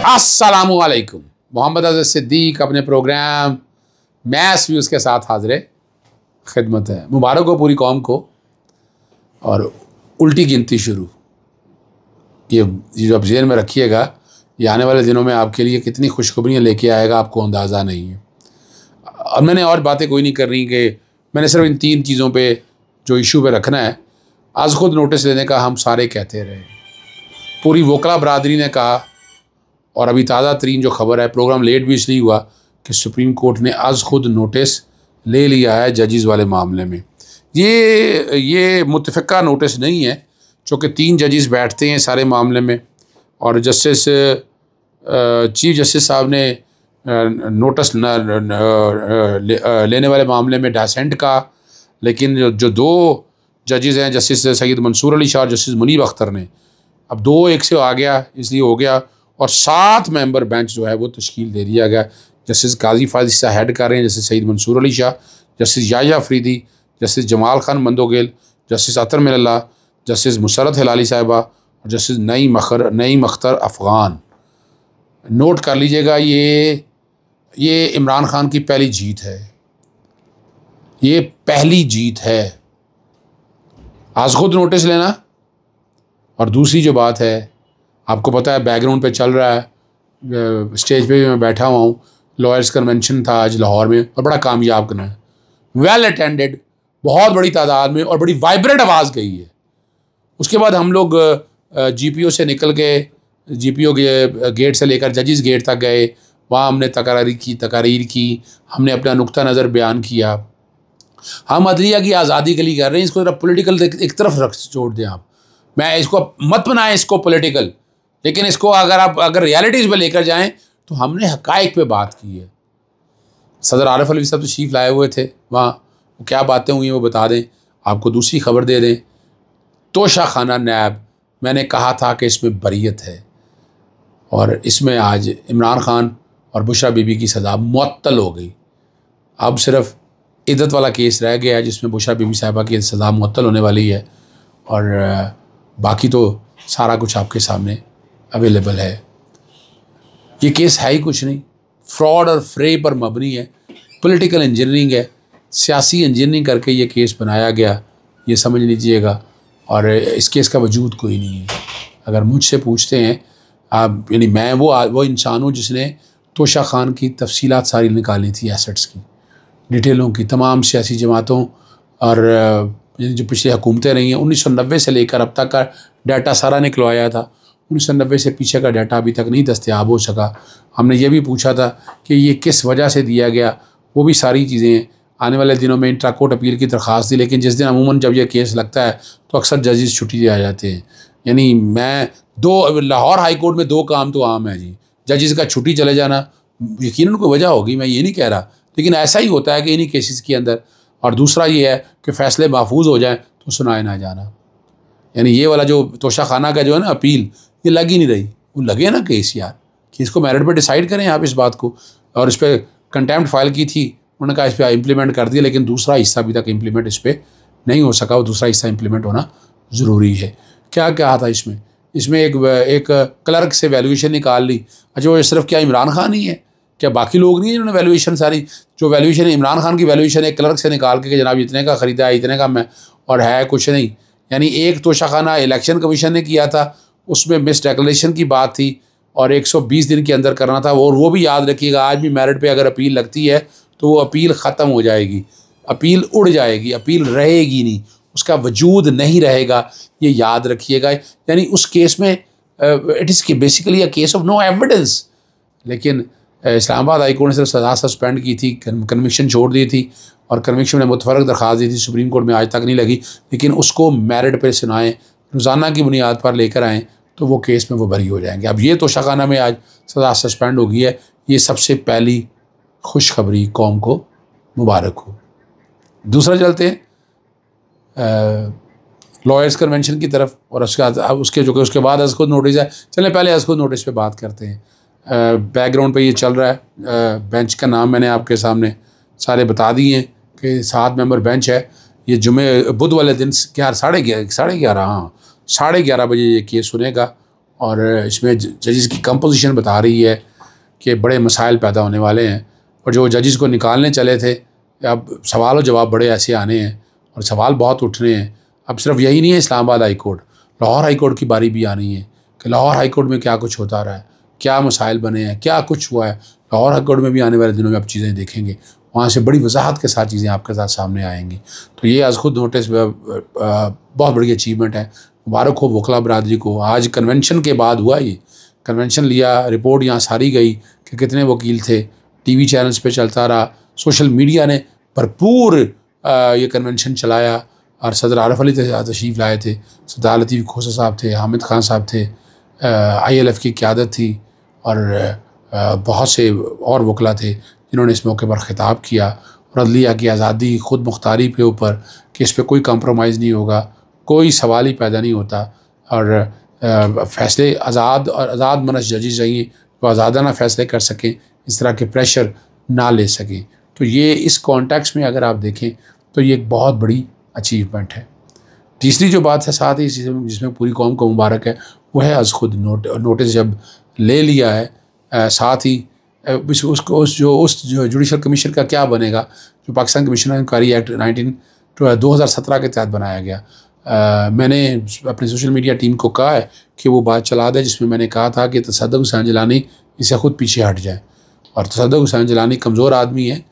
अस्सलामुअलैकुम। मोहम्मद अज़हर सिद्दीक अपने programme maths views के साथ हाज़िर खिदमत है। मुबारक हो पूरी कौम को। और उल्टी गिनती शुरू, ये जो आप ज़हन में रखिएगा, ये आने वाले दिनों में आपके लिए कितनी खुशखबरियाँ लेके आएगा आपको अंदाज़ा नहीं है। अब मैंने और बातें कोई नहीं कर रही कि मैंने सिर्फ इन तीन चीज़ों पे जो इशू पे रखना है। आज खुद नोटिस लेने का हम सारे कहते रहे, पूरी वकला बरादरी ने कहा, और अभी ताज़ा तरीन जो खबर है, प्रोग्राम लेट भी इसलिए हुआ कि सुप्रीम कोर्ट ने आज खुद नोटिस ले लिया है जजेस वाले मामले में। ये मुतफ़िका नोटिस नहीं है, चूँकि 3 जजेस बैठते हैं सारे मामले में, और जस्टिस चीफ जस्टिस साहब ने नोटिस लेने वाले मामले में डासेंट का, लेकिन जो 2 जजेस हैं, जस्टिस सैयद मंसूर अली शाह और जस्टिस मुनीब अख्तर ने, अब 2-1 से आ गया, इसलिए हो गया, और 7 मेंबर बेंच जो है वो तश्कील दे दिया गया। जस्टिस काजी फाजिल शाह हेड कर रहे हैं, justice Syed Mansoor Ali Shah, justice Yahya Afridi, justice Jamal Khan Mandokhail, justice Athar Minallah, justice Musarrat Hilali साहिबा और जस्टिस नईम अख्तर अफ़गान। नोट कर लीजिएगा, ये इमरान खान की पहली जीत है, ये पहली जीत है। आज खुद नोटिस लेना। और दूसरी जो बात है, आपको पता है बैकग्राउंड पे चल रहा है, स्टेज पे भी मैं बैठा हुआ हूँ, लॉयर्स कन्वेंशन था आज लाहौर में और बड़ा कामयाब करना है, वेल अटेंडेड, बहुत बड़ी तादाद में और बड़ी वाइब्रेंट आवाज़ गई है। उसके बाद हम लोग GPO से निकल के GPO के गेट से लेकर जजेस गेट तक गए, वहाँ हमने तकारीर की, हमने अपना नुक्ता नज़र बयान किया। हम अदलिया की आज़ादी के लिए कर रहे हैं, इसको ज़रा पोलिटिकल एक तरफ रख छोड़ दें आप, मैं इसको मत बनाएं इसको पॉलिटिकल, लेकिन इसको अगर रियलिटीज़ पे लेकर जाएं तो हमने हक़ाइक़ पे बात की है। सदर आरिफ अलवी साहब तशरीफ़ लाए हुए थे वहाँ, वो क्या बातें हुई वो बता दें, आपको दूसरी खबर दे दें। तोशा खाना नैब, मैंने कहा था कि इसमें बरीयत है, और इसमें आज इमरान खान और बुशरा बीबी की सज़ा मुअत्तल हो गई। अब सिर्फ इद्दत वाला केस रह गया है जिसमें बुशरा बीबी साहिबा की सज़ा मुअत्तल होने वाली है, और बाकी तो सारा कुछ आपके सामने अवेलेबल है। ये केस है ही कुछ नहीं, फ्रॉड और फ्रे पर मबनी है, पॉलिटिकल इंजीनियरिंग है, सियासी इंजीनियरिंग करके ये केस बनाया गया, ये समझ लीजिएगा। और इस केस का वजूद कोई नहीं है। अगर मुझसे पूछते हैं आप, यानी मैं वो इंसान हूँ जिसने तोशा खान की तफसीलात सारी निकाली थी, एसेट्स की डिटेलों की, तमाम सियासी जमातों और जो पिछली हुकूमतें रही हैं 1990 से लेकर अब तक का डाटा सारा निकलवाया था। 1990 से पीछे का डाटा अभी तक नहीं दस्तयाब हो सका। हमने ये भी पूछा था कि ये किस वजह से दिया गया, वो भी सारी चीज़ें आने वाले दिनों में इंट्रा कोर्ट अपील की दरख्वास्त दी, लेकिन जिस दिन अमूमन जब यह केस लगता है तो अक्सर जजेस छुट्टी आ जाते हैं। यानी लाहौर हाई कोर्ट में 2 काम तो आम है जी, जजेस का छुट्टी चले जाना, यकीनन कोई वजह होगी, मैं ये नहीं कह रहा, लेकिन ऐसा ही होता है कि इन्हीं केसेस के अंदर। और दूसरा ये है कि फ़ैसले महफूज हो जाएँ तो सुनाए ना जाना। यानी ये वाला जो तोशा खाना का जो है ना अपील, ये लग ही नहीं रही। वो लगे ना केस यार, केस को मेरिट पे डिसाइड करें आप इस बात को। और इस पर कंटेम्प्ट फाइल की थी, उन्होंने कहा इस पर इम्प्लीमेंट कर दिया, लेकिन दूसरा हिस्सा अभी तक इम्प्लीमेंट इस पर नहीं हो सका। वो दूसरा हिस्सा इम्प्लीमेंट होना ज़रूरी है। क्या क्या था इसमें एक क्लर्क से वैल्यूएशन निकाल ली। अच्छा, वो सिर्फ क्या इमरान खान ही है, क्या बाकी लोग नहीं है जिन्होंने वैल्यूएशन सारी, जो वैल्यूएशन इमरान खान की वैल्यूएशन एक क्लर्क से निकाल के जनाब इतने का ख़रीदा है, इतने का मैं, और है कुछ नहीं। यानी एक तोशा खाना इलेक्शन कमीशन ने किया था, उसमें मिस डिक्लेरेशन की बात थी और 120 दिन के अंदर करना था। और वो भी याद रखिएगा, आज भी मेरिट पे अगर अपील लगती है तो वो अपील ख़त्म हो जाएगी, अपील उड़ जाएगी, अपील रहेगी नहीं, उसका वजूद नहीं रहेगा, ये याद रखिएगा। यानी उस केस में it is basically a case of no evidence. लेकिन इस्लामाबाद हाई कोर्ट ने सिर्फ सज़ा सस्पेंड की थी, कन्विक्शन छोड़ दी थी, और कन्विक्शन में मुतफरक दरख्वास्त दी थी, सुप्रीम कोर्ट में आज तक नहीं लगी। लेकिन उसको मेरिट पर सुनाएँ, रोज़ाना की बुनियाद पर लेकर आएँ तो वो केस में वो बरी हो जाएंगे। अब ये तोशा खाना में आज सज़ा सस्पेंड हो गई है, ये सबसे पहली खुशखबरी, कौम को मुबारक हो। दूसरा चलते हैं लॉयर्स कन्वेंशन की तरफ, और उसके बाद आज खुद नोटिस है। चलें पहले आज खुद नोटिस पे बात करते हैं। बैकग्राउंड पे ये चल रहा है, बेंच का नाम मैंने आपके सामने सारे बता दिए हैं कि 7 मेंबर बेंच है। ये बुध वाले दिन 11:30 हाँ 11:30 बजे ये केस सुनेगा, और इसमें जजेस की कंपोजिशन बता रही है कि बड़े मसाइल पैदा होने वाले हैं, और जो जजेस को निकालने चले थे अब सवाल और जवाब बड़े ऐसे आने हैं और सवाल बहुत उठने हैं। अब सिर्फ यही नहीं है Islamabad high court, Lahore high court की बारी भी आनी है कि लाहौर हाई कोर्ट में क्या कुछ होता रहा है, क्या मसाइल बने हैं, क्या कुछ हुआ है। लाहौर हाई कोर्ट में भी आने वाले दिनों में आप चीज़ें देखेंगे, वहाँ से बड़ी वजाहत के साथ चीज़ें आपके साथ सामने आएंगी। तो ये आज खुद नोटिस बहुत बड़ी अचीवमेंट है। मुबारक हो वकला बरादरी को। आज कन्वेंशन के बाद हुआ ये कन्वेंशन लिया, रिपोर्ट यहाँ सारी गई कि कितने वकील थे, टीवी चैनल्स पे चलता रहा, सोशल मीडिया ने भरपूर ये कन्वेंशन चलाया और सदर आरफ अली तशरीफ़ लाए थे, सरदार लतीफ़ खोसा साहब थे, हामिद खान साहब थे, ILF की क़यादत थी और बहुत से और वकला थे जिन्होंने इस मौके पर ख़िताब किया। और अदलिया की आज़ादी, ख़ुद मुख्तारी के ऊपर कि इस पर कोई कम्प्रोमाइज़ नहीं होगा, कोई सवाल ही पैदा नहीं होता, और फ़ैसले आज़ाद और आज़ाद मनस जजेस चाहिए जो आज़ादाना फ़ैसले कर सकें, इस तरह के प्रेशर ना ले सकें। तो ये इस कॉन्टेक्स्ट में अगर आप देखें तो ये एक बहुत बड़ी अचीवमेंट है। तीसरी जो बात है साथ ही जिसमें पूरी कौम को मुबारक है वो है अज़ खुद नोटिस जब ले लिया है, साथ ही उसको उस जुडिशल कमीशन का क्या बनेगा जो पाकिस्तान कमीशन इंक्वायरी एक्ट 2017 के तहत बनाया गया। मैंने अपनी सोशल मीडिया टीम को कहा है कि वो बात चला दे जिसमें मैंने कहा था कि तसद्दुक़ हुसैन जिलानी इससे ख़ुद पीछे हट जाए। और तसद्दुक़ हुसैन जिलानी कमज़ोर आदमी है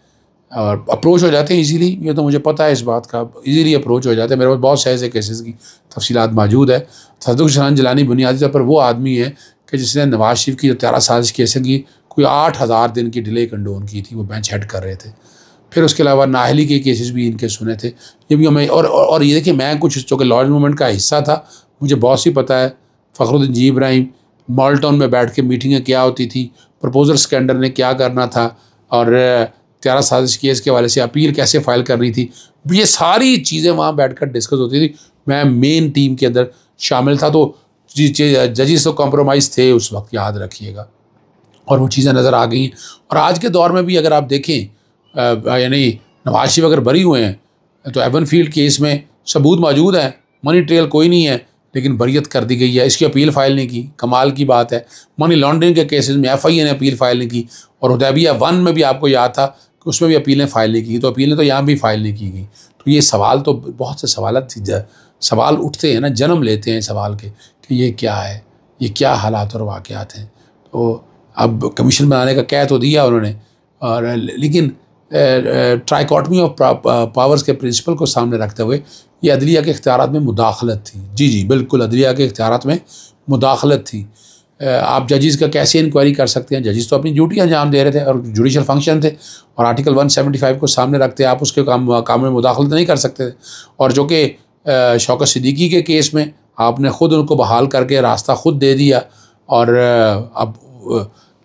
और अप्रोच हो जाते हैं इजीली, ये तो मुझे पता है इस बात का, इजीली अप्रोच हो जाते हैं। मेरे पास बहुत से ऐसे केसेस की तफसीलात मौजूद है। तसद्दुक़ हुसैन जिलानी बुनियादी तौर पर वो आदमी है कि जिसने नवाज शरीफ की जो 13 साजिश केसें की, कोई 8000 दिन की डिले कंडोन की थी, वो बेंच हेड कर रहे थे। फिर उसके अलावा नाहली के केसेस भी इनके सुने थे। ये भी हमें और ये देखिए, मैं कुछ चूँकि लॉज मूवमेंट का हिस्सा था, मुझे बहुत सी पता है। फ़खरुद्दीन जी इब्राहिम मॉल टाउन में बैठ के मीटिंगें क्या होती थी, प्रपोजल स्कैंडर ने क्या करना था, और 13 साजिश केस के हवाले से अपील कैसे फ़ाइल करनी थी, ये सारी चीज़ें वहाँ बैठकर डिस्कस होती थी। मैं मेन टीम के अंदर शामिल था। तो जजेस तो कॉम्प्रोमाइज़ थे उस वक्त, याद रखिएगा, और वो चीज़ें नज़र आ गई। और आज के दौर में भी अगर आप देखें, यानी नवाज शरीफ अगर बरी हुए हैं तो एवन फील्ड केस में सबूत मौजूद है, मनी ट्रेल कोई नहीं है, लेकिन बरियत कर दी गई है, इसकी अपील फ़ाइल नहीं की। कमाल की बात है, मनी लॉन्ड्रिंग के केसेस में FIA ने अपील फ़ाइल नहीं की, और हुदैबिया 1 में भी आपको याद था कि उसमें भी अपीलें फ़ाइल नहीं की, तो अपीलें तो यहाँ भी फ़ाइल नहीं की गई। तो ये सवाल तो बहुत से सवाल उठते हैं ना, जन्म लेते हैं सवाल के कि ये क्या है, ये क्या हालात और वाक़यात हैं। तो अब कमीशन बनाने का कह तो दिया उन्होंने, और लेकिन ट्राइकॉटमी ऑफ पावर्स के प्रिंसिपल को सामने रखते हुए ये अदलिया के इख्तियारात में मुदाखलत थी। जी बिल्कुल, अदलिया के इख्तियारात में मुदाखलत थी। आप जजेस का कैसे इंक्वायरी कर सकते हैं? जजेस तो अपनी ड्यूटी अंजाम दे रहे थे और जुडिशल फंक्शन थे, और आर्टिकल 175 को सामने रखते आप उसके काम में मुदाखलत नहीं कर सकते थे। और जो कि शौकत सिद्दीकी के केस में आपने ख़ुद उनको बहाल करके रास्ता ख़ुद दे दिया, और अब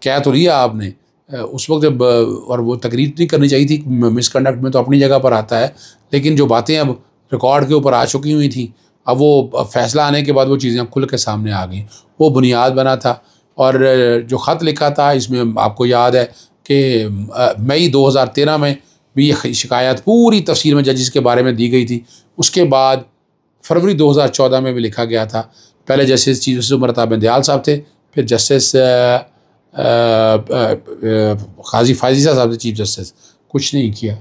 क्या तो लिया आपने उस वक्त जब, और वो तकरीर नहीं करनी चाहिए थी, मिसकंडक्ट में तो अपनी जगह पर आता है, लेकिन जो बातें अब रिकॉर्ड के ऊपर आ चुकी हुई थी, अब वो फैसला आने के बाद वो चीज़ें खुल के सामने आ गई। वो बुनियाद बना था। और जो ख़त लिखा था इसमें आपको याद है कि मई 2013 में भी ये शिकायत पूरी तफसील में जजेस के बारे में दी गई थी। उसके बाद फरवरी 2014 में भी लिखा गया था। पहले justice chief justice Umar Ata Bandial साहब थे, फिर जस्टिस काजी फायज़ी साहब थे चीफ जस्टिस। कुछ नहीं किया,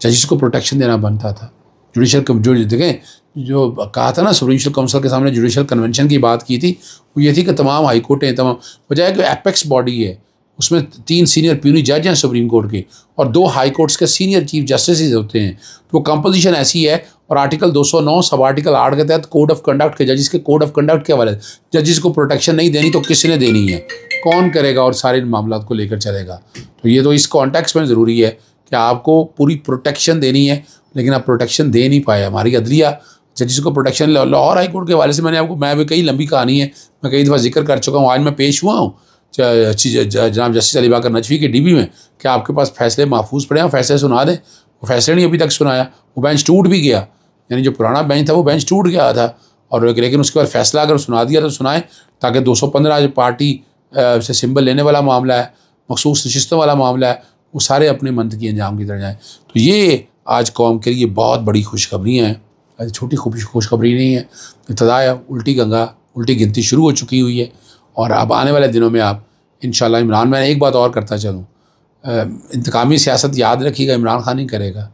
जजेस को प्रोटेक्शन देना बनता था। जुडिशल जो देखें, जो कहा था ना, जुडिशल काउंसिल के सामने जुडिशल कन्वेंशन की बात की थी, वो ये थी कि तमाम हाई कोर्टें, तमाम बजाय कि एपेक्स बॉडी है, उसमें 3 सीनियर प्यूनी जज हैं सुप्रीम कोर्ट के, और 2 हाई कोर्ट्स के सीनियर चीफ जस्टिस होते हैं। तो कंपोजिशन ऐसी है, और आर्टिकल 209 सब आर्टिकल 8 के तहत कोड ऑफ कंडक्ट के, जजेस के कोड ऑफ कंडक्ट के हवाले, जजेस को प्रोटेक्शन नहीं देनी तो किसने देनी है, कौन करेगा, और सारे मामला को लेकर चलेगा। तो ये तो इस कॉन्टेक्स्ट में ज़रूरी है कि आपको पूरी प्रोटेक्शन देनी है, लेकिन आप प्रोटेक्शन दे नहीं पाए। हमारी अदलिया जजेस को प्रोटेक्शन, लाहौर हाई कोर्ट के हवाले से मैं भी कई लंबी कहानी है, मैं कई दफ़ा जिक्र कर चुका हूँ। आज मैं पेश हुआ हूँ जनाब जस्टिस अली बाकर नजफी के DB में, क्या आपके पास फैसले महफूज पड़े हैं, फैसले सुना दें। वो फैसले नहीं अभी तक सुनाया, वो बेंच टूट भी गया, यानी जो पुराना बेंच था वो बेंच टूट गया था, और लेकिन उसके बाद फैसला अगर सुना दिया तो सुनाए, ताकि 215 पार्टी से सिंबल लेने वाला मामला है, मखसूस नशिस्तों वाला मामला है, वो सारे अपने मंतकी अंजाम की तरह जाएँ। तो ये आज कौम के लिए बहुत बड़ी खुशखबरी है, छोटी खुशखबरी नहीं है। इब्तदा है, उल्टी गंगा उल्टी गिनती शुरू हो चुकी हुई है। और अब आने वाले दिनों में आप इंशाल्लाह इमरान, मैं एक बात और करता चलूँ, इंतकामी सियासत याद रखिएगा इमरान खान ही करेगा।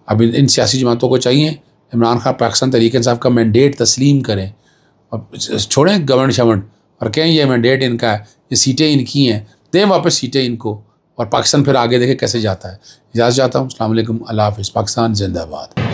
अब इन सियासी जमातों को चाहिए इमरान खान पाकिस्तान तहरीक इंसाफ का मैंडेट तस्लीम करें और छोड़ें गवर्नमेंट शवंड और कहें ये मैंडेट इनका है, ये सीटें इनकी हैं, दें वापस सीटें इनको और पाकिस्तान फिर आगे देखें कैसे जाता है। इजाज़त चाहता हूँ। अस्सलाम वालेकुम, अल्लाह हाफ़िज़। पाकिस्तान जिंदाबाद।